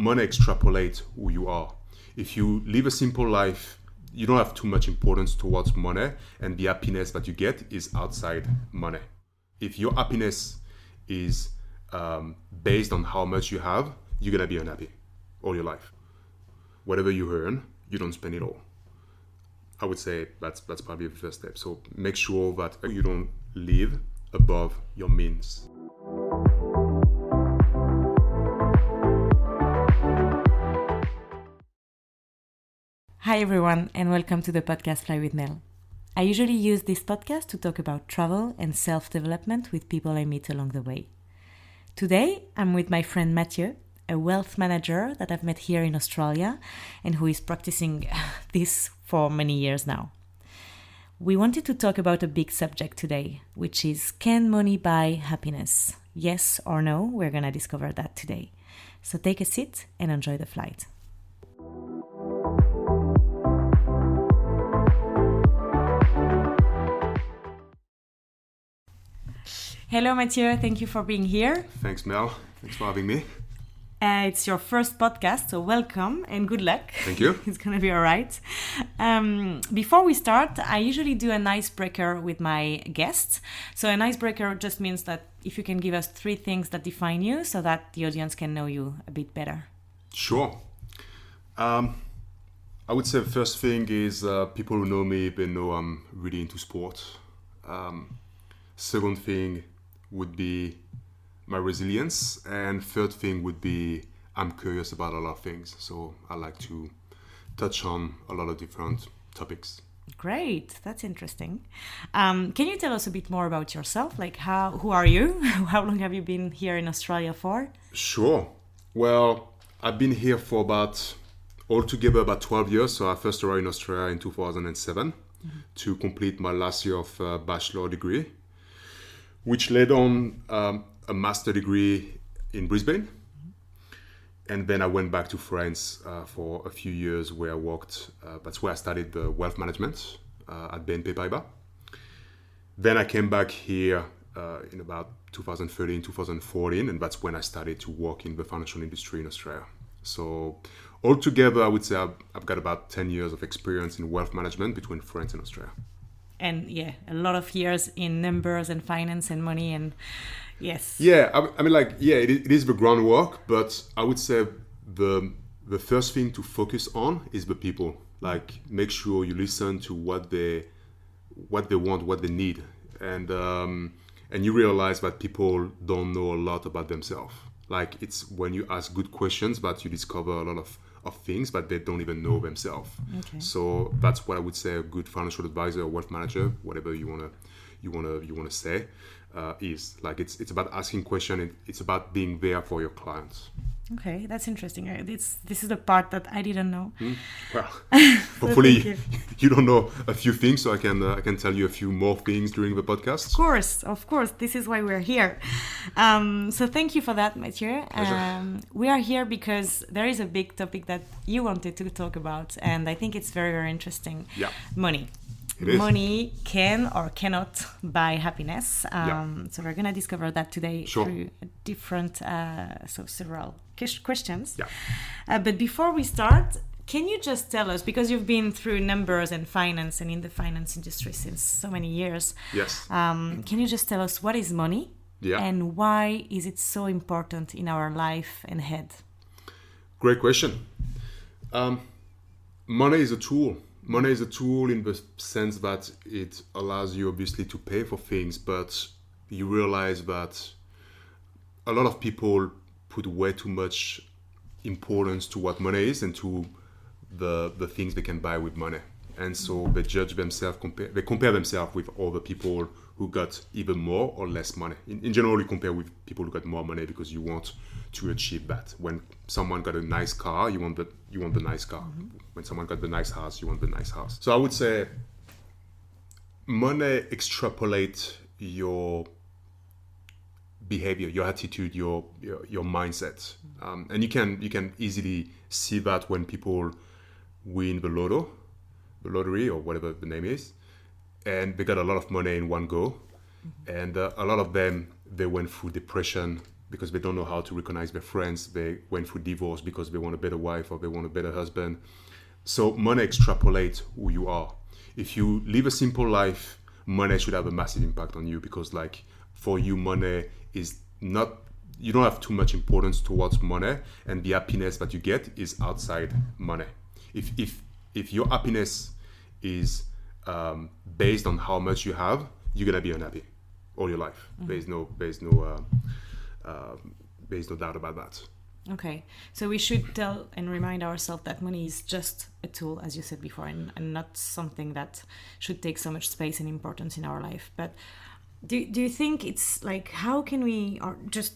money extrapolates who you are. If you live a simple life, you don't have too much importance towards money, and the happiness that you get is outside money. If your happiness is based on how much you have, you're gonna be unhappy all your life. Whatever you earn, you don't spend it all. I would say that's probably the first step. So make sure that you don't live above your means. Hi everyone, and welcome to the podcast Fly with Nell. I usually use this podcast to talk about travel and self-development with people I meet along the way. Today, I'm with my friend Matthieu, a wealth manager that I've met here in Australia and who is practicing this for many years now. We wanted to talk about a big subject today, which is, can money buy happiness? Yes or no? We're going to discover that today. So take a seat and enjoy the flight. Hello, Matthieu. Thank you for being here. Thanks, Mel. Thanks for having me. It's your first podcast, so welcome and good luck. Thank you. It's going to be all right. Before we start, I usually do an icebreaker with my guests. So an icebreaker just means that if you can give us 3 things that define you so that the audience can know you a bit better. Sure. I would say the first thing is people who know me, they know I'm really into sport. Second thing would be my resilience, and third thing would be I'm curious about a lot of things, so I like to touch on a lot of different topics. Great, that's interesting. Can you tell us a bit more about yourself? Like, who are you? How long have you been here in Australia for? Sure. Well, I've been here for altogether about 12 years. So I first arrived in Australia in 2007 to complete my last year of bachelor degree, which led on a master degree in Brisbane. And then I went back to France for a few years where I worked. That's where I studied the wealth management at BNP Paribas. Then I came back here in about 2013, 2014, and that's when I started to work in the financial industry in Australia. So altogether, I would say I've got about 10 years of experience in wealth management between France and Australia. And yeah, a lot of years in numbers and finance and money and yes. Yeah, I mean, it is the groundwork, but I would say the first thing to focus on is the people. Like, make sure you listen to what they want, what they need, and you realize that people don't know a lot about themselves. Like, it's when you ask good questions that you discover a lot of things that they don't even know themselves. Okay. So that's what I would say a good financial advisor or wealth manager, whatever you wanna say, is. Like, it's about asking questions. It's about being there for your clients. Okay, that's interesting. This is the part that I didn't know. Well, hopefully you don't know a few things, so I can tell you a few more things during the podcast. Of course. This is why we're here. So thank you for that, Matthieu. We are here because there is a big topic that you wanted to talk about, and I think it's very, very interesting. Yeah. Money. It is. Money can or cannot buy happiness. So we're going to discover that today through different, several questions. Yeah. But before we start, can you just tell us, because you've been through numbers and finance and in the finance industry since so many years. Yes. Can you just tell us what is money? Yeah. And why is it so important in our life and head? Great question. Money is a tool. Money is a tool in the sense that it allows you obviously to pay for things, but you realize that a lot of people put way too much importance to what money is and to the things they can buy with money. And so they judge themselves, they compare themselves with other people who got even more or less money. In general, you compare with people who got more money because you want to achieve that. When someone got a nice car, you want the nice car. Mm-hmm. When someone got the nice house, you want the nice house. So I would say money extrapolates your behavior, your attitude, your mindset, and you can easily see that when people win the lottery or whatever the name is, and they got a lot of money in one go, and a lot of them, they went through depression because they don't know how to recognize their friends. They went through divorce because they want a better wife or they want a better husband. So money extrapolates who you are. If you live a simple life, money should have a massive impact on you, because like for you, money is not, you don't have too much importance towards money, and the happiness that you get is outside money. If your happiness is based on how much you have, you're gonna be unhappy all your life. There's no doubt about that. Okay, so we should tell and remind ourselves that money is just a tool, as you said before, and not something that should take so much space and importance in our life. But do you think it's like, how can we, or just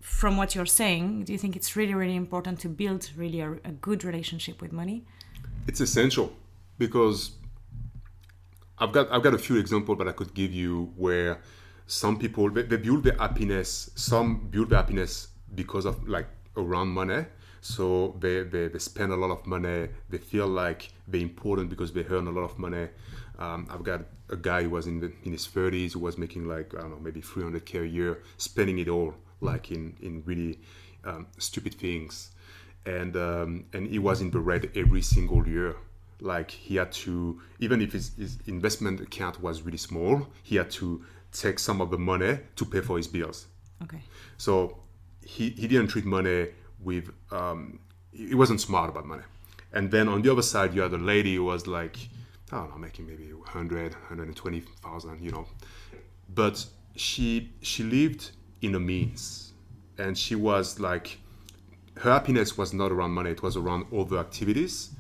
from what you're saying, do you think it's really, really important to build really a good relationship with money? It's essential, because I've got a few examples that I could give you where some people, they build their happiness, some build their happiness because of like around money. So they spend a lot of money. They feel like they're important because they earn a lot of money. I've got a guy who was in his 30s, who was making like, I don't know, maybe $300K a year, spending it all like in really stupid things. And he was in the red every single year. Like he had to, even if his investment account was really small, he had to take some of the money to pay for his bills. Okay. So he didn't treat money with, he wasn't smart about money. And then on the other side, you had a lady who was like, I don't know, making maybe 120,000, you know. But she lived in a means. And she was like, her happiness was not around money, it was around other activities.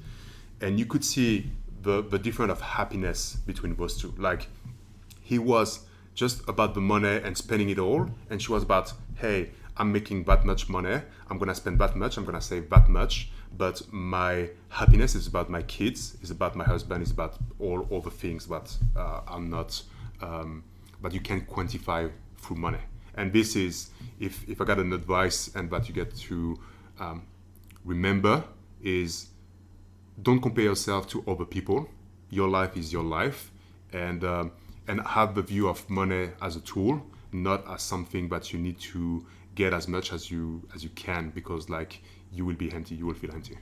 And you could see the difference of happiness between those two. Like he was just about the money and spending it all. And she was about, hey, I'm making that much money, I'm gonna spend that much, I'm gonna save that much, but my happiness is about my kids, is about my husband, is about all the things that are not, that you can't quantify through money. And this is, if I got an advice and that you get to remember, is don't compare yourself to other people. Your life is your life, and have the view of money as a tool, not as something that you need to get as much as you can, because like you will be empty, you will feel empty.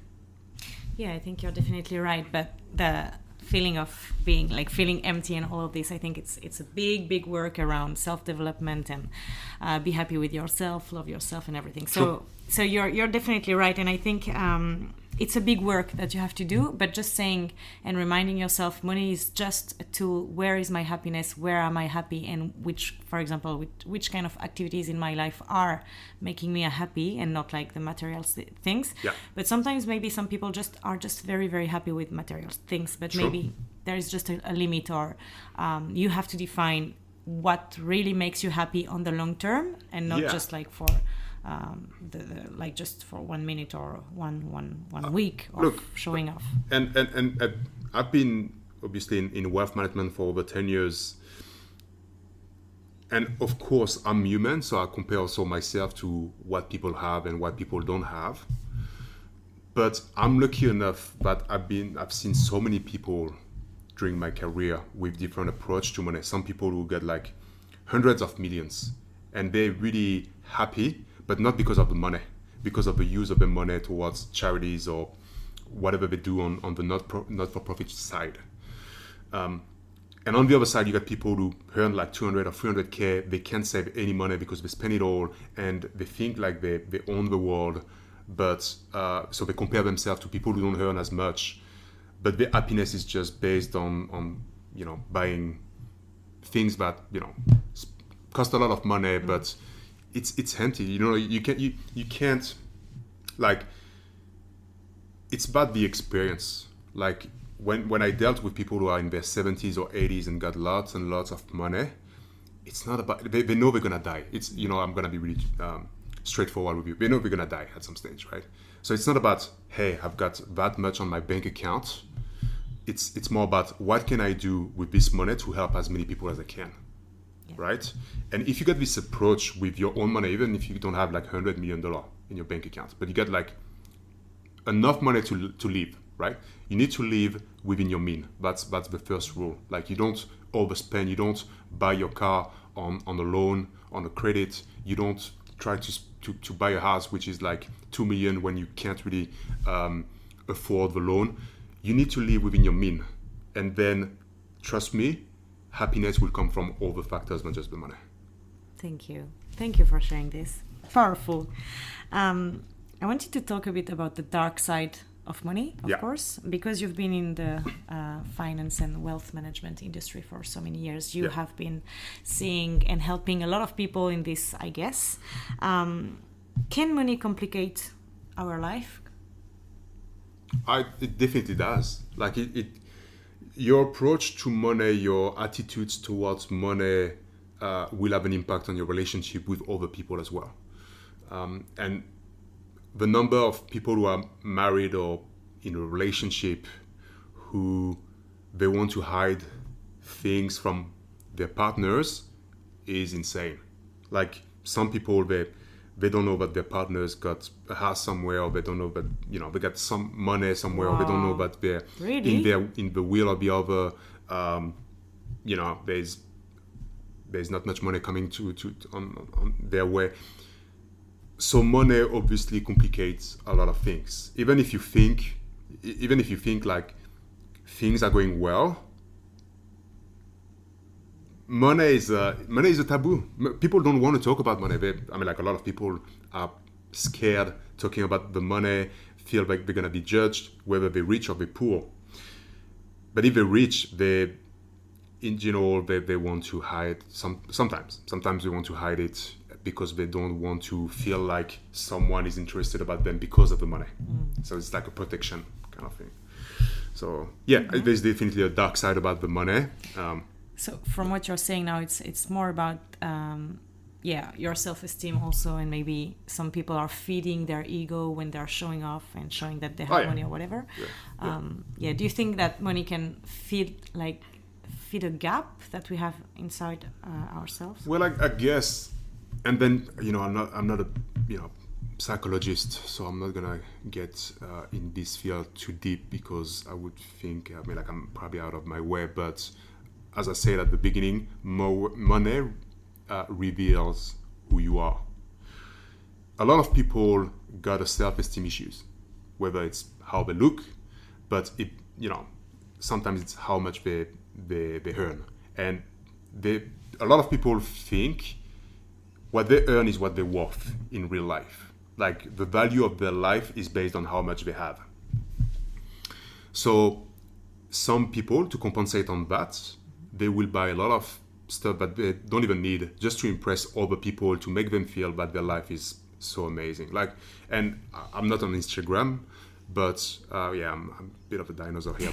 Yeah, I think you're definitely right. But the feeling of feeling empty and all of this, I think it's a big work around self-development and be happy with yourself, love yourself and everything. So you're definitely right. And I think it's a big work that you have to do, but just saying and reminding yourself, money is just a tool. Where is my happiness? Where am I happy? And which kind of activities in my life are making me happy, and not like the material things. Yeah. But sometimes maybe some people are just very, very happy with material things, but True. Maybe there is just a limit, or you have to define what really makes you happy on the long term, and not just like for like just for 1 minute or one week of showing off. And I've been obviously in wealth management for over 10 years. And of course, I'm human, so I compare also myself to what people have and what people don't have. But I'm lucky enough that I've seen so many people during my career with different approach to money. Some people who get like hundreds of millions, and they're really happy, but not because of the money, because of the use of the money towards charities or whatever they do on the not-for-profit side. And on the other side, you got people who earn like 200 or 300K. They can't save any money because they spend it all, and they think like they own the world. But so they compare themselves to people who don't earn as much. But their happiness is just based on buying things that cost a lot of money, but it's empty. You can't like, it's about the experience. Like when I dealt with people who are in their 70s or 80s and got lots and lots of money, it's not about, they know they're gonna die. It's, I'm gonna be really straightforward with you. They know they're gonna die at some stage, right? So it's not about, hey, I've got that much on my bank account. It's more about, what can I do with this money to help as many people as I can, right? And if you get this approach with your own money, even if you don't have like $100 million in your bank account, but you get like enough money to live, right? You need to live within your means. That's the first rule. Like, you don't overspend. You don't buy your car on a loan, on a credit. You don't try to buy a house which is like 2 million when you can't really afford the loan. You need to live within your mean, and then trust me, happiness will come from all the factors, not just the money. Thank you for sharing this. Powerful. I wanted to talk a bit about the dark side of money, of course, because you've been in the finance and wealth management industry for so many years. You have been seeing and helping a lot of people in this, I guess. Can money complicate our life? It definitely does. Like your approach to money, your attitudes towards money will have an impact on your relationship with other people as well. And the number of people who are married or in a relationship who they want to hide things from their partners is insane. Like some people, they don't know that their partners got a house somewhere, or they don't know that they got some money somewhere, or they don't know that they're in the will of the other. There's not much money coming to on their way. So money obviously complicates a lot of things. Even if you think like things are going well, money is a taboo. People don't want to talk about money. Like a lot of people are scared talking about the money, feel like they're gonna be judged, whether they're rich or they're poor. But if they're rich, in general, they want to hide sometimes they want to hide it because they don't want to feel like someone is interested about them because of the money. So it's like a protection kind of thing. So there's definitely a dark side about the money. So from what you're saying now, it's more about your self-esteem also, and maybe some people are feeding their ego when they're showing off and showing that they have money or whatever. Do you think that money can feed a gap that we have inside ourselves? Well, I guess, and then I'm not a psychologist, so I'm not gonna get in this field too deep, because I would think I'm probably out of my way. But as I said at the beginning, money reveals who you are. A lot of people got a self-esteem issues, whether it's how they look, but sometimes it's how much they earn. And a lot of people think what they earn is what they're worth in real life. Like the value of their life is based on how much they have. So some people, to compensate on that, they will buy a lot of stuff that they don't even need, just to impress other people, to make them feel that their life is so amazing. And I'm not on Instagram, but I'm a bit of a dinosaur here.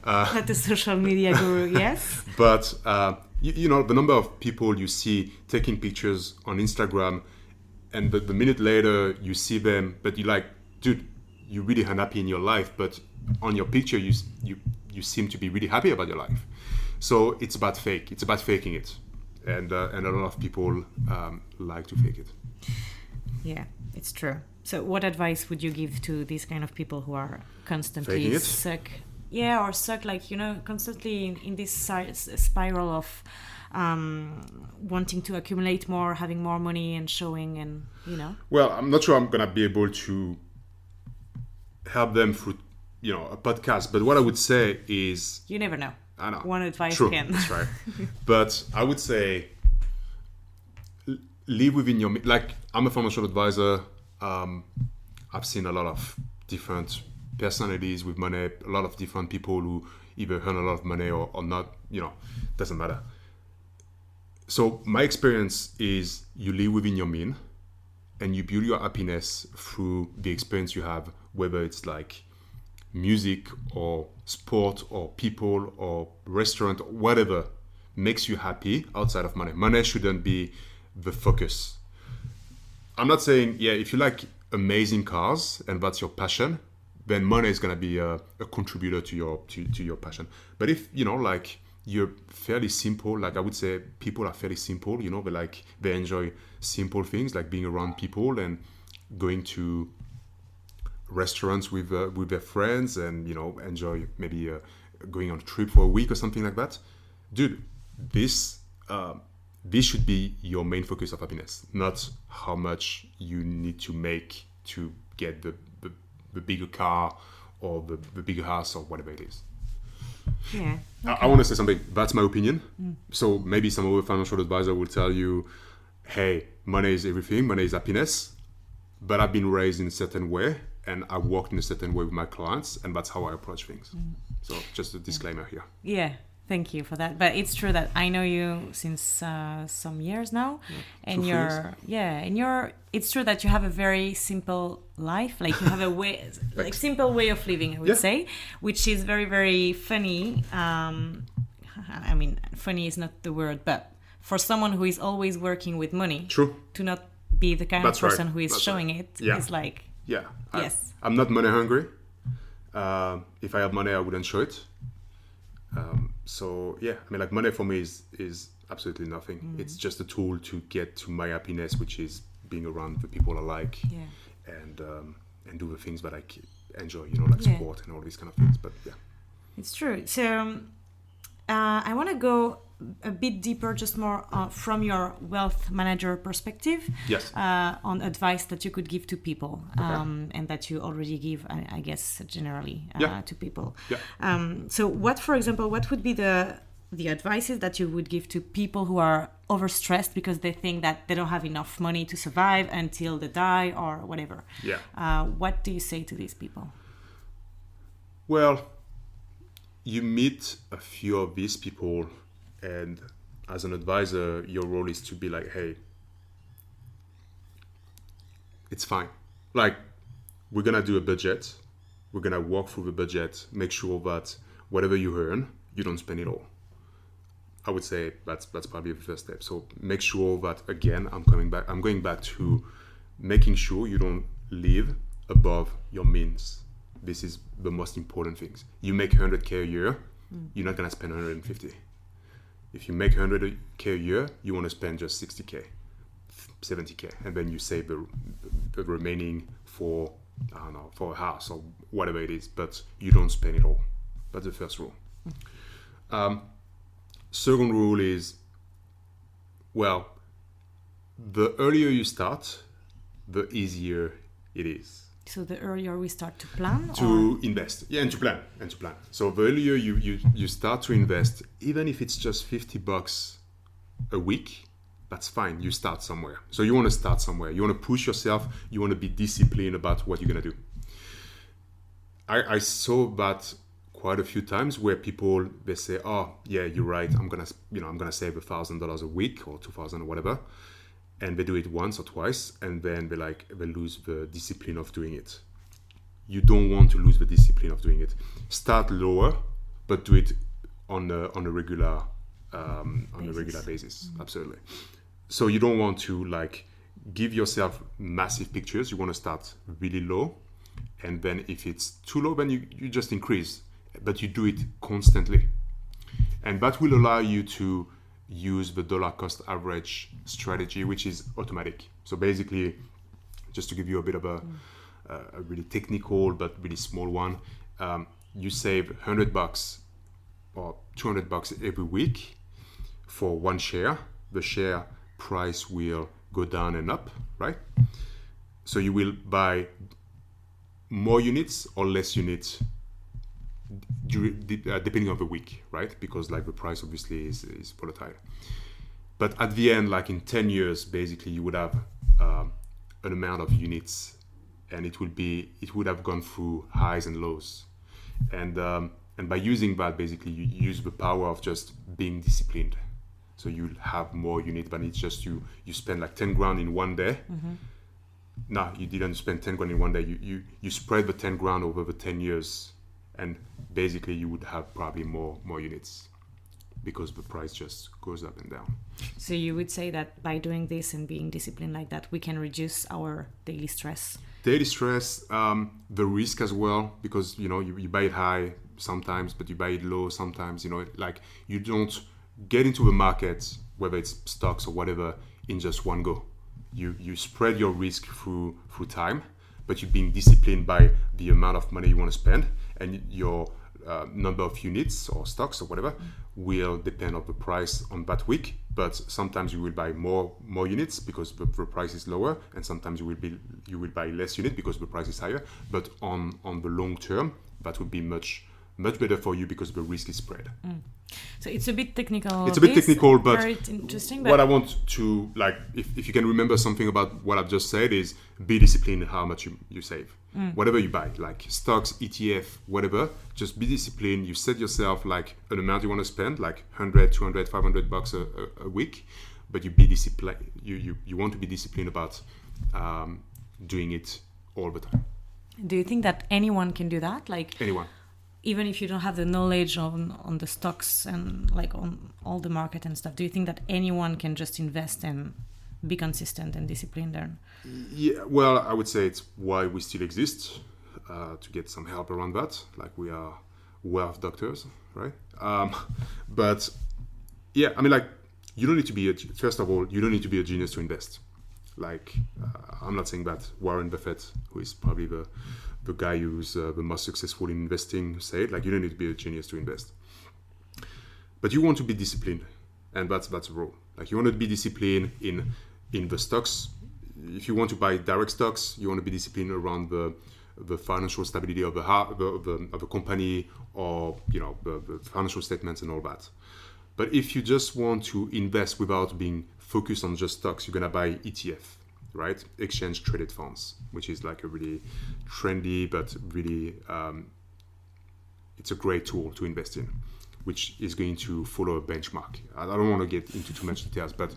But, not a social media guru, yes. But the number of people you see taking pictures on Instagram, and the minute later you see them, but you're like, dude, you're really unhappy in your life, but on your picture you seem to be really happy about your life. So it's about faking it, and a lot of people like to fake it. Yeah, it's true. So what advice would you give to these kind of people who are constantly stuck constantly in this spiral of wanting to accumulate more, having more money and showing, and Well, I'm not sure I'm gonna be able to help them through a podcast, but what I would say is, you never know. I know. One advice True, can. That's right. But I would say live within your... Like, I'm a financial advisor. I've seen a lot of different personalities with money, a lot of different people who either earn a lot of money or not, doesn't matter. So my experience is you live within your mean, and you build your happiness through the experience you have, whether it's like music or sport or people or restaurant, or whatever makes you happy outside of money. Money shouldn't be the focus. I'm not saying, if you like amazing cars and that's your passion, then money is going to be a contributor to your passion. But if, you're fairly simple, like I would say people are fairly simple, they enjoy simple things like being around people and going to restaurants with their friends, and enjoy maybe going on a trip for a week or something like that. Dude, this this should be your main focus of happiness, not how much you need to make to get the bigger car or the bigger house or whatever it is. Yeah. Okay. I want to say something. That's my opinion. So maybe some other financial advisor will tell you, hey, money is everything, money is happiness. But I've been raised in a certain way and I worked in a certain way with my clients, and that's how I approach things. So just a disclaimer here. Yeah. Thank you for that. But it's true that I know you since some years now, and it's true that you have a very simple life. Like you have a way, like simple way of living, I would say, which is very, very funny. I mean, funny is not the word, but for someone who is always working with money, to not be the kind of person who is showing it, is like, yes. I'm not money hungry. If I had money, I wouldn't show it. So yeah, I mean, like money for me is absolutely nothing. It's just a tool to get to my happiness, which is being around the people I like, and do the things that I enjoy, like sport and all these kind of things. But yeah, it's true. So I want to go a bit deeper, just more from your wealth manager perspective, on advice that you could give to people, and that you already give, I guess, generally to people. So what, for example, what would be the advices that you would give to people who are overstressed because they think that they don't have enough money to survive until they die or whatever? What do you say to these people? Well, you meet a few of these people, and as an advisor, your role is to be like, hey, it's fine. Like, we're going to do a budget. We're going to walk through the budget, make sure that whatever you earn, you don't spend it all. I would say that's probably the first step. So make sure that, again, I'm going back to making sure you don't live above your means. This is the most important things. You make 100K a year, you're not going to spend 150. If you make 100K a year, you want to spend just 60K, 70K, and then you save the remaining for, I don't know, for a house or whatever it is, but you don't spend it all. That's the first rule. Second rule is, well, the earlier you start, the easier it is. So the earlier we start to plan? Invest. Yeah, and to plan. So the earlier you start to invest, even if it's just $50 a week, that's fine. You start somewhere. So you want to start somewhere. You want to push yourself. You want to be disciplined about what you're going to do. I saw that quite a few times where people, they say, oh, yeah, you're right. I'm going to save $1,000 a week or $2,000 or whatever. And they do it once or twice, and then they lose the discipline of doing it. You don't want to lose the discipline of doing it. Start lower, but do it on a regular basis. Absolutely. So you don't want to give yourself massive pictures. You want to start really low, and then if it's too low, then you just increase. But you do it constantly, and that will allow you to use the dollar cost average strategy, which is automatic. So basically, just to give you a bit of a really technical but really small one, you save $100 or $200 every week for one share. The share price will go down and up, right? So you will buy more units or less units depending on the week, right? Because the price obviously is volatile. But at the end, in 10 years, basically you would have an amount of units, and it would have gone through highs and lows. And by using that, basically you use the power of just being disciplined. So you'll have more units, but it's just you spend 10 grand in one day. No, you didn't spend 10 grand in one day. You spread the 10 grand over the 10 years. And basically, you would have probably more units because the price just goes up and down. So you would say that by doing this and being disciplined like that, we can reduce our daily stress? Daily stress, the risk as well, because, you buy it high sometimes, but you buy it low sometimes, you don't get into the market, whether it's stocks or whatever, in just one go. You spread your risk through time, but you're being disciplined by the amount of money you want to spend and your number of units or stocks or whatever will depend on the price on that week. But sometimes you will buy more units because the price is lower, and sometimes you will buy less units because the price is higher. But on the long term, that would be much better for you because the risk is spread. So it's a bit technical. It's a bit technical, but very interesting. What I want to, like, if you can remember something about what I've just said, is be disciplined in how much you save. Whatever you buy, like stocks, ETF, whatever, just be disciplined. You set yourself like an amount you want to spend, like 100, 200, 500 bucks a week, but you be disciplined. You want to be disciplined about doing it all the time. Do you think that anyone can do that? Like anyone. Even if you don't have the knowledge on the stocks and like on all the market and stuff, do you think that anyone can just invest and be consistent and disciplined there? Yeah, well, I would say it's why we still exist, to get some help around that. Like, we are wealth doctors, right? But yeah, I mean, like, you don't need to be first of all, you don't need to be a genius to invest. Like, I'm not saying that Warren Buffett, who is probably the guy who's the most successful in investing, said, like, you don't need to be a genius to invest. But you want to be disciplined, and that's the rule. Like, you want to be disciplined in the stocks. If you want to buy direct stocks, you want to be disciplined around the financial stability of the company, or the financial statements and all that. But if you just want to invest without being focused on just stocks, you're gonna buy ETF, right? Exchange traded funds, which is like a really trendy but really it's a great tool to invest in, which is going to follow a benchmark. I don't want to get into too much details, but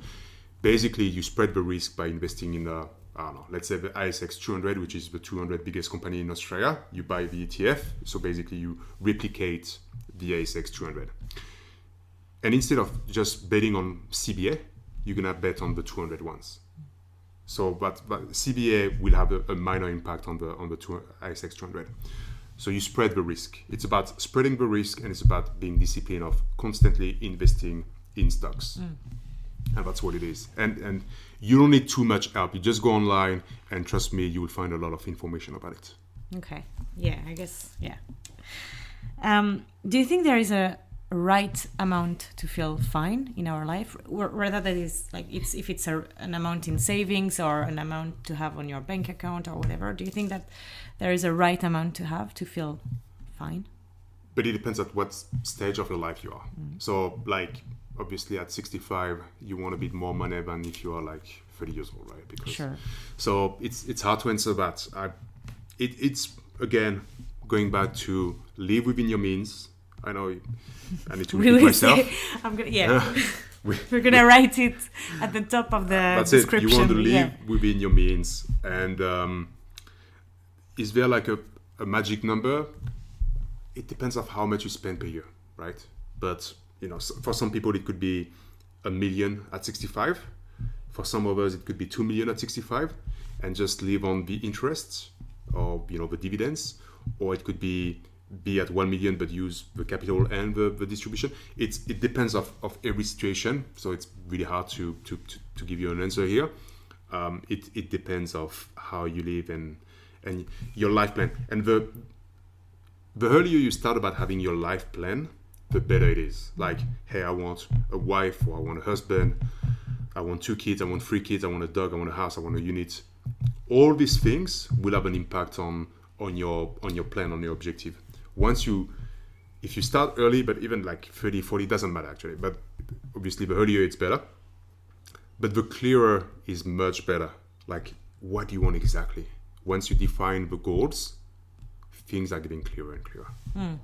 basically you spread the risk by investing in let's say the ASX 200, which is the 200 biggest company in Australia. You buy the ETF, so basically you replicate the ASX 200. And instead of just betting on CBA, you're gonna bet on the 200 ones. So, but CBA will have a minor impact on the ASX 200. So you spread the risk. It's about spreading the risk, and it's about being disciplined of constantly investing in stocks. And that's what it is. And you don't need too much help. You just go online, and trust me, you will find a lot of information about it. Okay. Yeah, I guess. Yeah. Do you think there is a right amount to feel fine in our life, whether that is like if it's an amount in savings or an amount to have on your bank account or whatever? Do you think that there is a right amount to have to feel fine? But it depends at what stage of your life you are. So, like, obviously at 65 you want a bit more money than if you are like 30 years old, right? Because sure. So it's hard to answer that. It's again going back to live within your means. I know I need to repeat myself. I'm gonna, we're gonna write it at the top of the description. You want to live within your means, and is there like a magic number? It depends on how much you spend per year, right? But for some people it could be $1 million at 65. For some others it could be $2 million at 65, and just live on the interests or the dividends. Or it could be at 1 million but use the capital and the distribution. It depends of every situation, so it's really hard to give you an answer here. It depends of how you live and your life plan. And the earlier you start about having your life plan, the better it is. Like, hey, I want a wife, or I want a husband, I want 2 kids, I want 3 kids, I want a dog, I want a house, I want a unit. All these things will have an impact on your plan, on your objective. If you start early, but even like 30, 40, doesn't matter actually, but obviously the earlier it's better, but the clearer is much better. Like, what do you want exactly? Once you define the goals, things are getting clearer and clearer.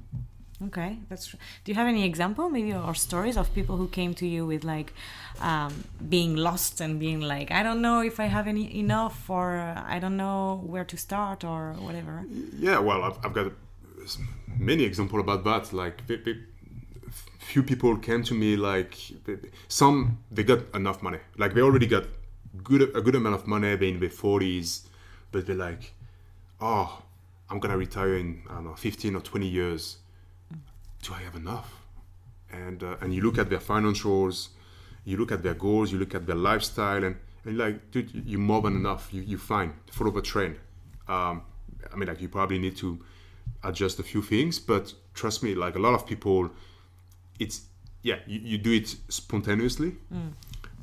Okay, that's true. Do you have any example maybe or stories of people who came to you with like being lost and being like, I don't know if I have enough, or I don't know where to start or whatever? Yeah, well, I've got many examples about that. Like, few people came to me like they got enough money, like they already got a good amount of money. They're in their 40s, but they're like, oh, I'm gonna retire in 15 or 20 years. Do I have enough? And you look at their financials, you look at their goals, you look at their lifestyle, and like, dude, you're more than enough. You're fine. Follow the trend. I mean, like, you probably need to adjust a few things, but trust me, like a lot of people, you do it spontaneously.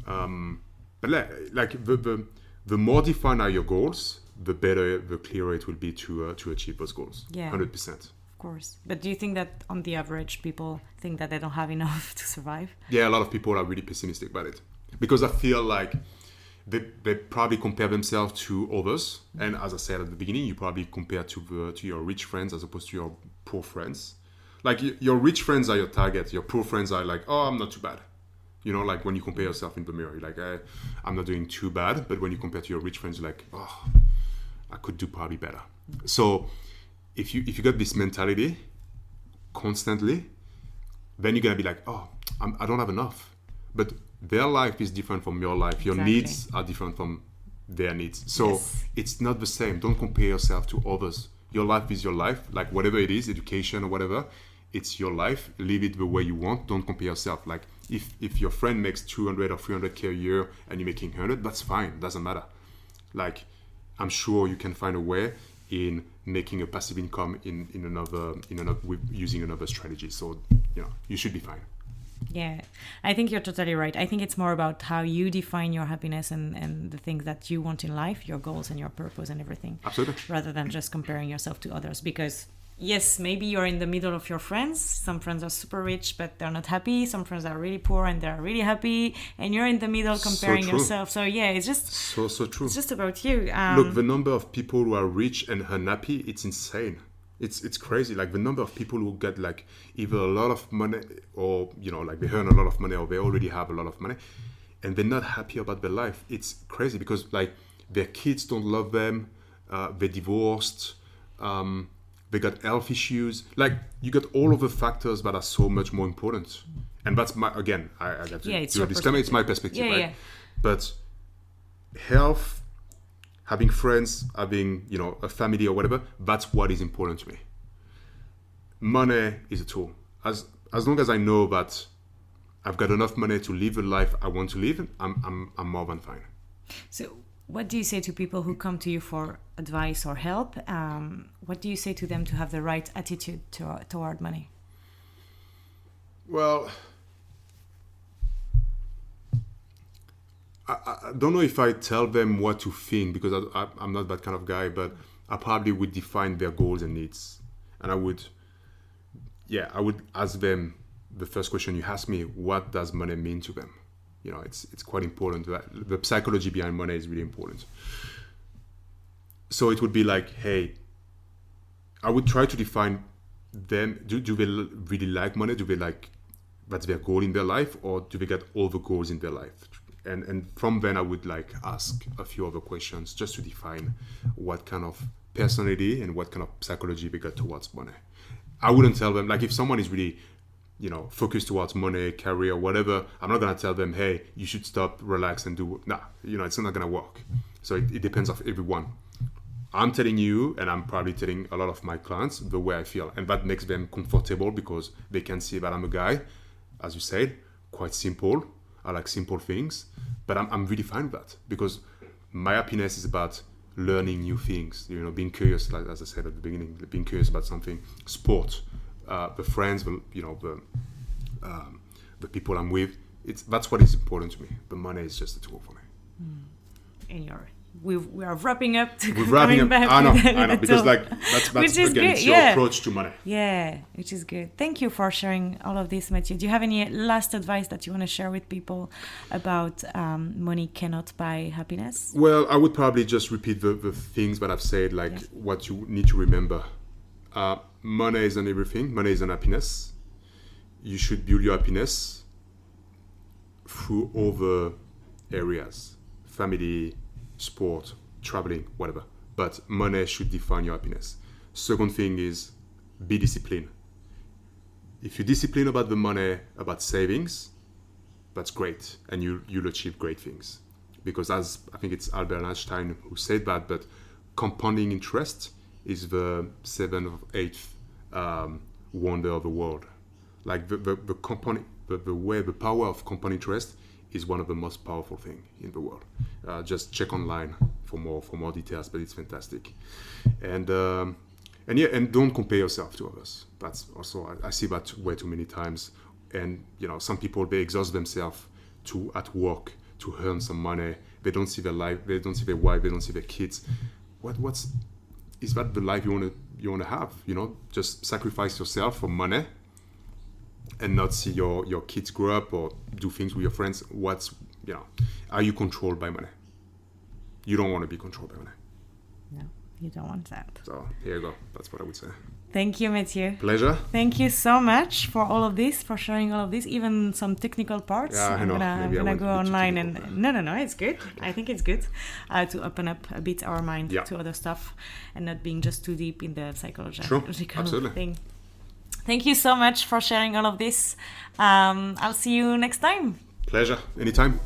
But like the more defined are your goals, the better, the clearer it will be to achieve those goals. 100%. Of course. But do you think that on the average people think that they don't have enough to survive? Yeah, a lot of people are really pessimistic about it because I feel like they probably compare themselves to others, and as I said at the beginning, you probably compare to your rich friends as opposed to your poor friends. Like your rich friends are your target, your poor friends are like, oh, I'm not too bad. You know, like when you compare yourself in the mirror, you're like, I'm not doing too bad. But when you compare to your rich friends, you're like, oh, I could do probably better. So if you got this mentality constantly, then you're gonna be like, oh, I don't have enough. But their life is different from your life. Your needs are different from their needs. So it's not the same. Don't compare yourself to others. Your life is your life. Like whatever it is, education or whatever, it's your life. Live it the way you want. Don't compare yourself. Like if your friend makes 200 or 300K a year and you're making 100, that's fine. Doesn't matter. Like I'm sure you can find a way in making a passive income in another with using another strategy. So you should be fine. Yeah, I think you're totally right. I think it's more about how you define your happiness and the things that you want in life, your goals and your purpose and everything. Absolutely. Rather than just comparing yourself to others. Because yes, maybe you're in the middle of your friends. Some friends are super rich, but they're not happy. Some friends are really poor and they're really happy. And you're in the middle comparing yourself. So yeah, it's just so true. It's just about you. Look, the number of people who are rich and unhappy, it's insane. It's crazy. Like the number of people who get like either a lot of money or like they earn a lot of money or they already have a lot of money and they're not happy about their life. It's crazy because like their kids don't love them, they're divorced, they got health issues. Like you got all of the factors that are so much more important. And that's my, again, I got to do this time. It's my perspective, right? Yeah. But health, having friends, having, a family or whatever, that's what is important to me. Money is a tool. As long as I know that I've got enough money to live the life I want to live, I'm more than fine. So what do you say to people who come to you for advice or help? What do you say to them to have the right attitude toward money? Well, I don't know if I tell them what to think because I'm not that kind of guy, but I probably would define their goals and needs. And I would ask them the first question you asked me, what does money mean to them? It's quite important. The psychology behind money is really important. So it would be like, hey, I would try to define them. Do they really like money? Do they like, that's their goal in their life? Or do they get all the goals in their life? And from then I would like ask a few other questions just to define what kind of personality and what kind of psychology they got towards money. I wouldn't tell them, like if someone is really, focused towards money, career, whatever, I'm not going to tell them, hey, you should stop, relax and do, it's not going to work. So it depends on everyone. I'm telling you, and I'm probably telling a lot of my clients the way I feel. And that makes them comfortable because they can see that I'm a guy, as you said, quite simple. I like simple things, but I'm really fine with that because my happiness is about learning new things, being curious, like as I said at the beginning, being curious about something, sport, the friends, the people I'm with. That's what is important to me. The money is just a tool for me. And we are wrapping up. We're wrapping up. I know, because that's again, it's your approach to money. Yeah, which is good. Thank you for sharing all of this, Matthieu. Do you have any last advice that you want to share with people about money cannot buy happiness? Well, I would probably just repeat the things that I've said, what you need to remember. Money isn't everything. Money isn't happiness. You should build your happiness through other areas, family, sport, traveling, whatever. But money should define your happiness. Second thing is be disciplined. If you're disciplined about the money, about savings, that's great. And you'll achieve great things. Because as I think it's Albert Einstein who said that, but compounding interest is the 7th or 8th wonder of the world. Like the compounding, the power of compound interest is one of the most powerful things in the world. Just check online for more details, but it's fantastic. And And don't compare yourself to others. That's also, I see that way too many times. And some people, they exhaust themselves at work to earn some money. They don't see their life, they don't see their wife, they don't see their kids. Is that the life you want to have? Just sacrifice yourself for money and not see your kids grow up or do things with your friends. Are you controlled by money? You don't want to be controlled by money. No, you don't want that. So here you go. That's what I would say. Thank you, Matthieu. Pleasure. Thank you so much for all of this, for sharing all of this, even some technical parts. Yeah, I know. I'm gonna go online and no, it's good. Yeah. I think it's good to open up a bit our mind to other stuff and not being just too deep in the psychological thing. Thank you so much for sharing all of this. I'll see you next time. Pleasure. Anytime.